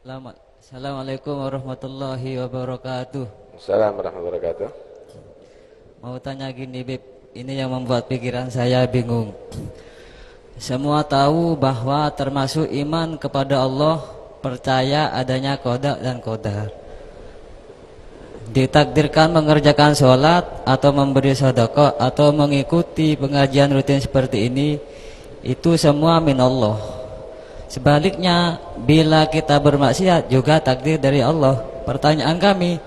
Assalamualaikum warahmatullahi wabarakatuh. Assalamualaikum warahmatullahi wabarakatuh. Mau tanya gini, Bib, ini yang membuat pikiran saya bingung. Semua tahu bahwa termasuk iman kepada Allah, percaya adanya qada dan qadar. Ditakdirkan mengerjakan sholat atau memberi sedekah atau mengikuti pengajian rutin seperti ini, itu semua min Allah. Sebaliknya, bila kita bermaksiat juga takdir dari Allah. Pertanyaan kami,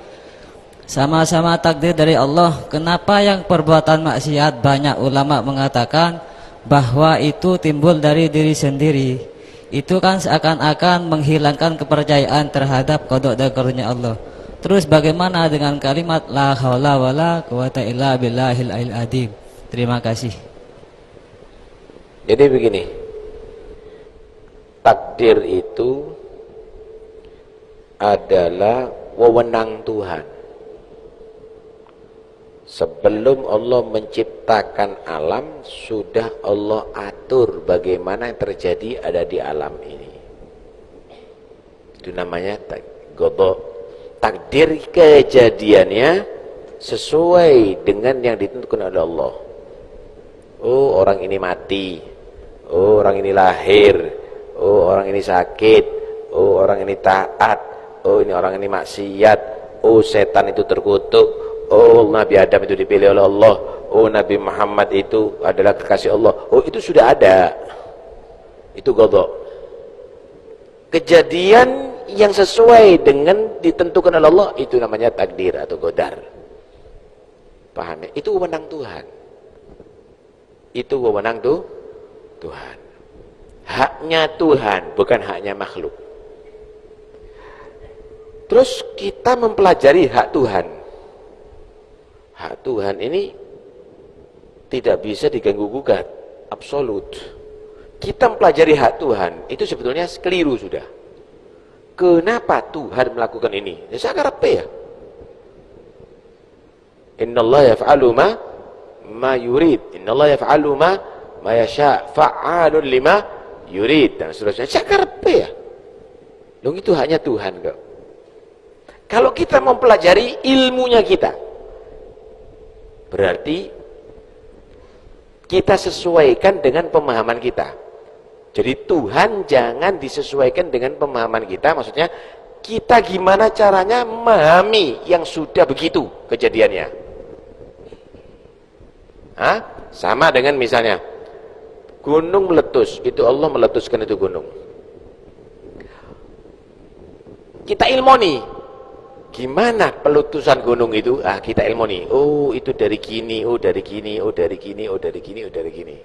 sama-sama takdir dari Allah, kenapa yang perbuatan maksiat banyak ulama mengatakan bahwa itu timbul dari diri sendiri? Itu kan seakan-akan menghilangkan kepercayaan terhadap qada dan karunia Allah. Terus bagaimana dengan kalimat la haula wala quwata illa billahil aliyil azim? Terima kasih. Jadi begini, takdir itu adalah wewenang Tuhan. Sebelum Allah menciptakan alam, sudah Allah atur bagaimana yang terjadi ada di alam ini. Itu namanya qada. Takdir kejadiannya sesuai dengan yang ditentukan oleh Allah. Oh, orang ini mati. Oh, orang ini lahir. Oh, orang ini sakit. Oh, orang ini taat. Oh, ini orang ini maksiat. Oh, setan itu terkutuk. Oh, Nabi Adam itu dipilih oleh Allah. Oh, Nabi Muhammad itu adalah kekasih Allah. Oh, itu sudah ada. Itu qada. Kejadian yang sesuai dengan ditentukan oleh Allah, itu namanya takdir atau qadar. Paham ya? Itu wewenang Tuhan. Itu wewenang Tuhan. Haknya Tuhan, bukan haknya makhluk. Terus kita mempelajari hak Tuhan. Hak Tuhan ini tidak bisa diganggu-gugat, absolut. Kita mempelajari hak Tuhan, itu sebetulnya keliru sudah. Kenapa Tuhan melakukan ini? Ya saya karepe ya. Innallaha yaf'alu ma yurid. Innallaha yaf'alu ma yasha' fa'alun lima yurid, dan seterusnya. Saya karepe ya. Loh, itu hanya Tuhan kok. Kalau kita mempelajari ilmunya kita, berarti kita sesuaikan dengan pemahaman kita. Jadi Tuhan jangan disesuaikan dengan pemahaman kita. Maksudnya kita gimana caranya memahami yang sudah begitu kejadiannya. Hah? Sama dengan misalnya gunung meletus, itu Allah meletuskan itu gunung. Kita ilmoni, gimana peletusan gunung itu? Kita ilmoni. Oh, itu dari gini, oh dari gini, oh dari gini, oh dari gini, oh dari gini.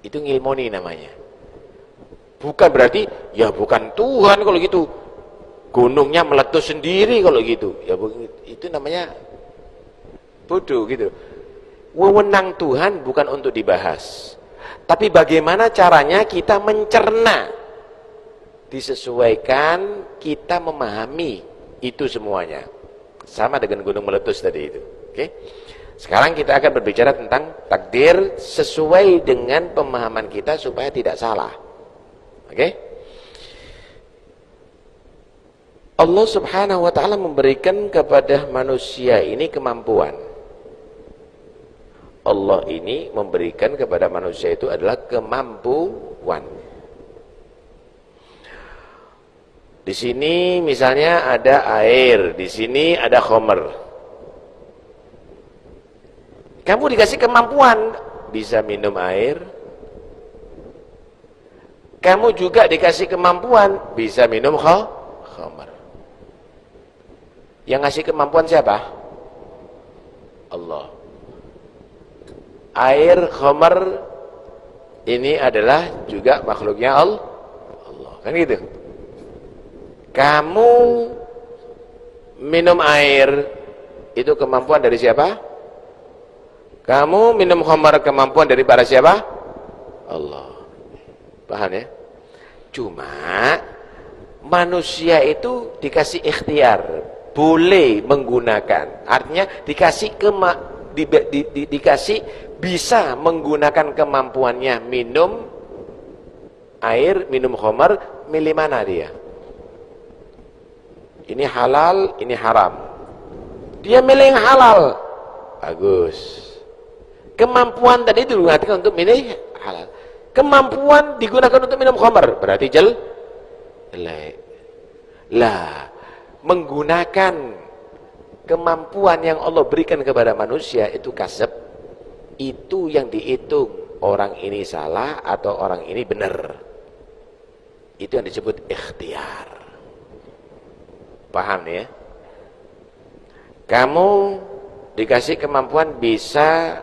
Itu ngilmoni namanya. Bukan berarti ya bukan Tuhan kalau gitu. Gunungnya meletus sendiri kalau gitu. Ya itu namanya bodoh gitu. Wewenang Tuhan bukan untuk dibahas. Tapi bagaimana caranya kita mencerna, disesuaikan kita memahami itu semuanya. Sama dengan gunung meletus tadi itu. Oke? Sekarang kita akan berbicara tentang takdir sesuai dengan pemahaman kita supaya tidak salah. Oke? Allah Subhanahu wa taala memberikan kepada manusia ini kemampuan. Allah ini memberikan kepada manusia itu adalah kemampuan. Di sini misalnya ada air, di sini ada khamr. Kamu dikasih kemampuan bisa minum air. Kamu juga dikasih kemampuan bisa minum khamr. Yang ngasih kemampuan siapa? Allah. Air, khamr ini adalah juga makhluknya Allah. Kan gitu. Kamu minum air itu kemampuan dari siapa? Kamu minum khamar kemampuan dari para siapa? Allah. Paham ya? Cuma manusia itu dikasih ikhtiar, boleh menggunakan. Artinya dikasih dikasih bisa menggunakan kemampuannya minum air, minum khamar, milih mana dia? Ini halal, ini haram. Dia milih yang halal. Bagus. Kemampuan tadi digunakan untuk milih halal. Kemampuan digunakan untuk minum khamar, berarti jelek. Lah, menggunakan kemampuan yang Allah berikan kepada manusia itu kasab, itu yang dihitung orang ini salah atau orang ini benar. Itu yang disebut ikhtiar. Paham nih ya? Kamu dikasih kemampuan bisa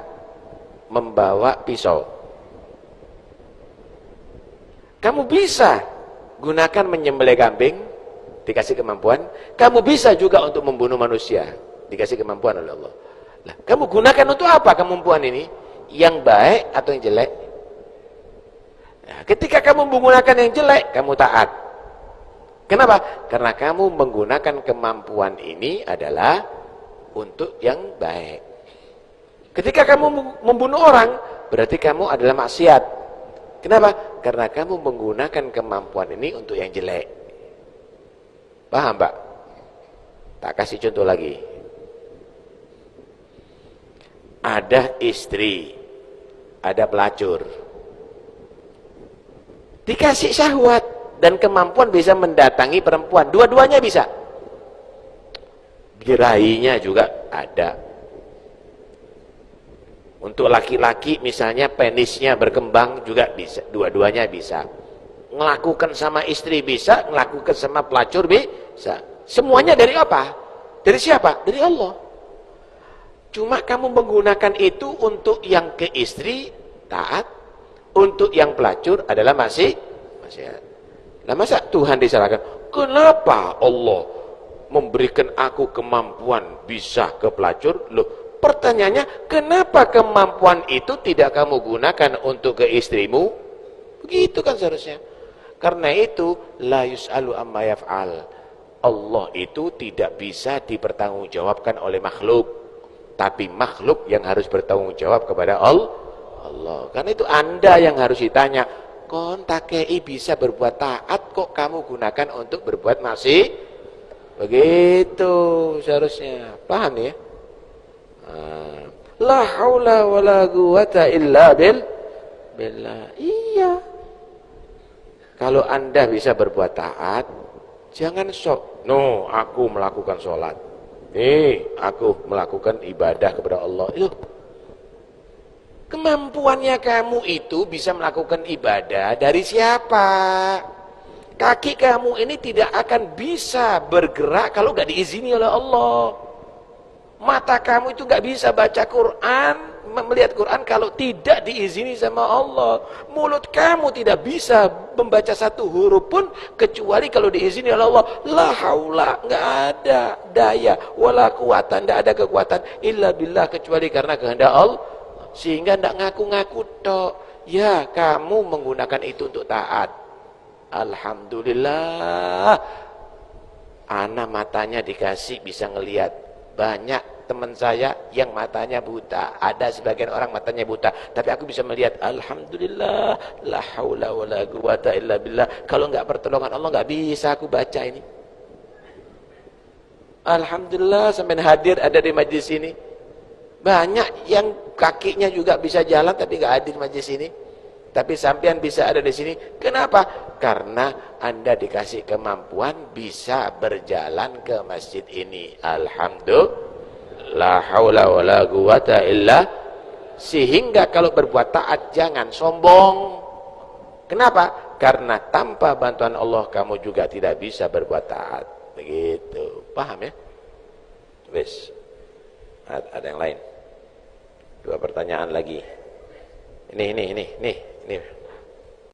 membawa pisau. Kamu bisa gunakan menyembelih kambing, dikasih kemampuan. Kamu bisa juga untuk membunuh manusia, dikasih kemampuan oleh Allah. Lah, kamu gunakan untuk apa kemampuan ini? Yang baik atau yang jelek? Nah, ketika kamu menggunakan yang jelek, kamu taat. Kenapa? Karena kamu menggunakan kemampuan ini adalah untuk yang baik. Ketika kamu membunuh orang, berarti kamu adalah maksiat. Kenapa? Karena kamu menggunakan kemampuan ini untuk yang jelek. Paham, Pak? Tak kasih contoh lagi. Ada istri, ada pelacur. Dikasih syahwat dan kemampuan bisa mendatangi perempuan. Dua-duanya bisa. Diraihnya juga ada. Untuk laki-laki misalnya penisnya berkembang juga bisa. Dua-duanya bisa. Ngelakukan sama istri bisa, ngelakukan sama pelacur bisa. Semuanya dari apa? Dari siapa? Dari Allah. Cuma kamu menggunakan itu untuk yang ke istri taat, untuk yang pelacur adalah maksiat. Nah, masa Tuhan disalahkan? Kenapa Allah memberikan aku kemampuan bisa ke pelacur? Loh, pertanyaannya, kenapa kemampuan itu tidak kamu gunakan untuk ke istrimu? Begitu kan seharusnya. Karena itu, la yus'alu amma yaf'al. Allah itu tidak bisa dipertanggungjawabkan oleh makhluk. Tapi makhluk yang harus bertanggung jawab kepada Allah. Karena itu Anda yang harus ditanya, kon takei bisa berbuat taat, kok kamu gunakan untuk berbuat maksiat? Begitu seharusnya. Paham ya? La haula wala quwata illa billah. Iya. Kalau Anda bisa berbuat taat, jangan sok. No, aku melakukan sholat. Nih, aku melakukan ibadah kepada Allah. Loh, kemampuannya kamu itu bisa melakukan ibadah dari siapa? Kaki kamu ini tidak akan bisa bergerak kalau nggak diizini oleh Allah. Mata kamu itu nggak bisa baca Quran, melihat Quran kalau tidak diizini sama Allah. Mulut kamu tidak bisa membaca satu huruf pun kecuali kalau diizini oleh Allah. La haula, nggak ada daya, wala quwata, nggak ada kekuatan illa billah kecuali karena kehendak Allah. Sehingga nggak ngaku-ngaku tok. Ya, kamu menggunakan itu untuk taat. Alhamdulillah. Anak matanya dikasih bisa ngelihat. Banyak teman saya yang matanya buta. Ada sebagian orang matanya buta, tapi aku bisa melihat. Alhamdulillah, la haula wala quwata illa billah. Kalau enggak pertolongan Allah enggak bisa aku baca ini. Alhamdulillah sampai hadir ada di majlis ini. Banyak yang kakinya juga bisa jalan tapi enggak hadir majlis ini. Tapi sampean bisa ada di sini. Kenapa? Karena Anda dikasih kemampuan bisa berjalan ke masjid ini. Alhamdulillah. La haula wala quwata illa. Sehingga kalau berbuat taat jangan sombong. Kenapa? Karena tanpa bantuan Allah kamu juga tidak bisa berbuat taat. Begitu. Paham ya? Wes. Ada yang lain? Dua pertanyaan lagi. Ini.